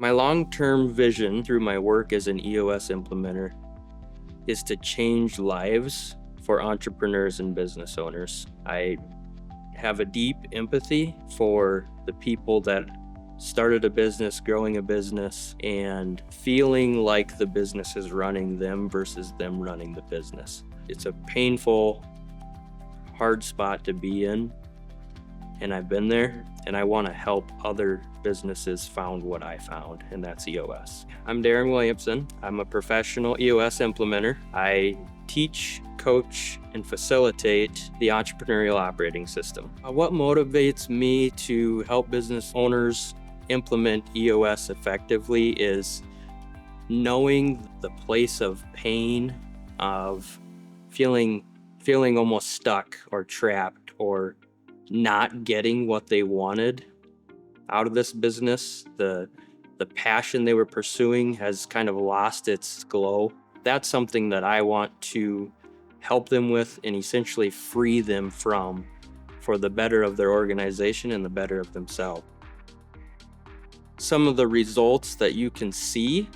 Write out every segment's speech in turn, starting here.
My long-term vision through my work as an EOS implementer is to change lives for entrepreneurs and business owners. I have a deep empathy for the people that started a business, growing a business, and feeling like the business is running them versus them running the business. It's a painful, hard spot to be in, and I've been there, and I want to help other businesses found what I found, and that's EOS. I'm Darren Williamson. I'm a professional EOS implementer. I teach, coach, and facilitate the entrepreneurial operating system. What motivates me to help business owners implement EOS effectively is knowing the place of pain, of feeling almost stuck or trapped or not getting what they wanted out of this business. The passion they were pursuing has kind of lost its glow. That's something that I want to help them with and essentially free them from for the better of their organization and the better of themselves. Some of the results that you can see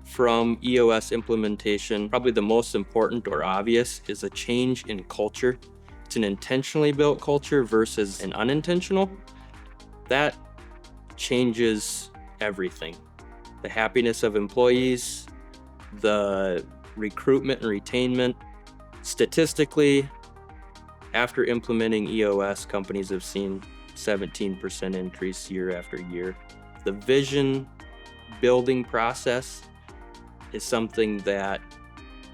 from EOS implementation, probably the most important or obvious, is a change in culture. It's an intentionally built culture versus an unintentional. That changes everything. The happiness of employees, the recruitment and retainment. Statistically, after implementing EOS, companies have seen 17% increase year after year. The vision building process is something that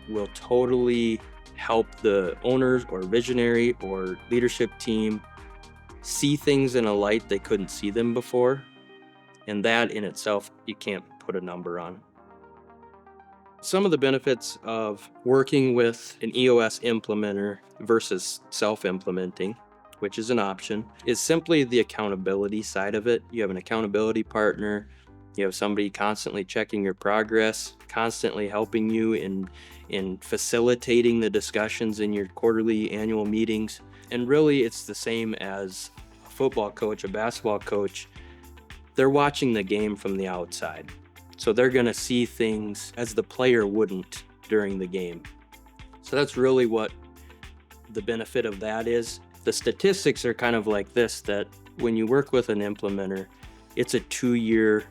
will totally help the owners or visionary or leadership team see things in a light they couldn't see them before. And that in itself, you can't put a number on. Some of the benefits of working with an EOS implementer versus self-implementing, which is an option, is simply the accountability side of it. You have an accountability partner. You have somebody constantly checking your progress, constantly helping you in facilitating the discussions in your quarterly annual meetings. And really, it's the same as a football coach, a basketball coach. They're watching the game from the outside. So they're going to see things as the player wouldn't during the game. So that's really what the benefit of that is. The statistics are kind of like this, that when you work with an implementer, it's a 2-year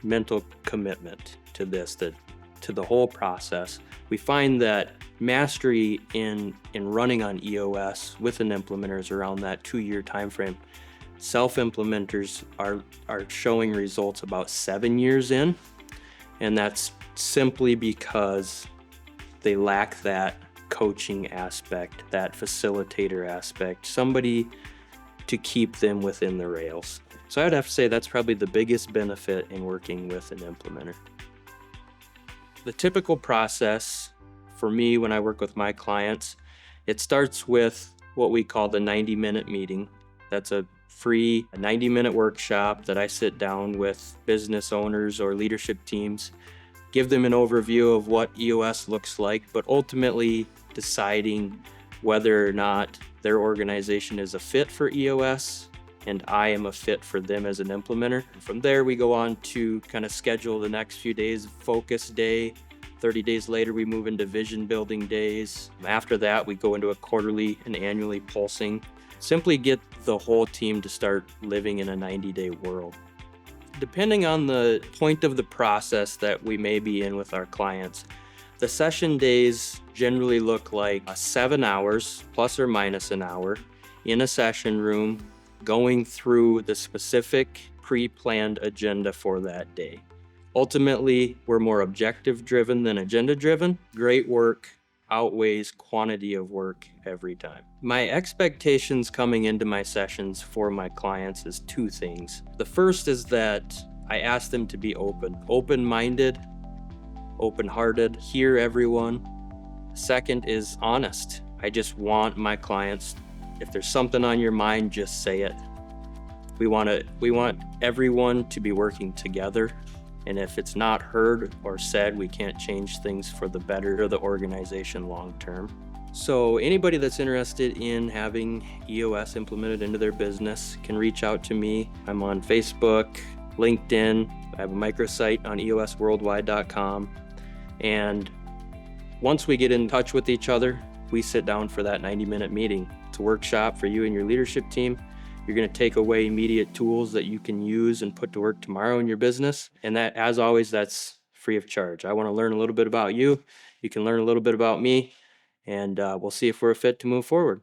mental commitment to this, to the whole process. We find that mastery in running on EOS with an implementer is around that 2-year time frame. Self-implementers are showing results about 7 years in, and that's simply because they lack that coaching aspect, that facilitator aspect, somebody to keep them within the rails. So I'd have to say that's probably the biggest benefit in working with an implementer. The typical process for me when I work with my clients, it starts with what we call the 90-minute meeting. That's a free 90-minute workshop that I sit down with business owners or leadership teams, give them an overview of what EOS looks like, but ultimately deciding whether or not their organization is a fit for EOS and I am a fit for them as an implementer. From there, we go on to kind of schedule the next few days, focus day. 30 days later, we move into vision building days. After that, we go into a quarterly and annually pulsing. Simply get the whole team to start living in a 90-day world. Depending on the point of the process that we may be in with our clients, the session days generally look like 7 hours plus or minus an hour in a session room, going through the specific pre-planned agenda for that day. Ultimately, we're more objective driven than agenda driven. Great work outweighs quantity of work every time. My expectations coming into my sessions for my clients is 2 things. The first is that I ask them to be open-minded, open-hearted, hear everyone. Second is honest. I just want my clients, if there's something on your mind, just say it. We want everyone to be working together. And if it's not heard or said, we can't change things for the better of the organization long term. So anybody that's interested in having EOS implemented into their business can reach out to me. I'm on Facebook, LinkedIn. I have a microsite on eosworldwide.com. And once we get in touch with each other, we sit down for that 90-minute meeting. It's a workshop for you and your leadership team. You're going to take away immediate tools that you can use and put to work tomorrow in your business. And that, as always, that's free of charge. I want to learn a little bit about you. You can learn a little bit about me, and we'll see if we're a fit to move forward.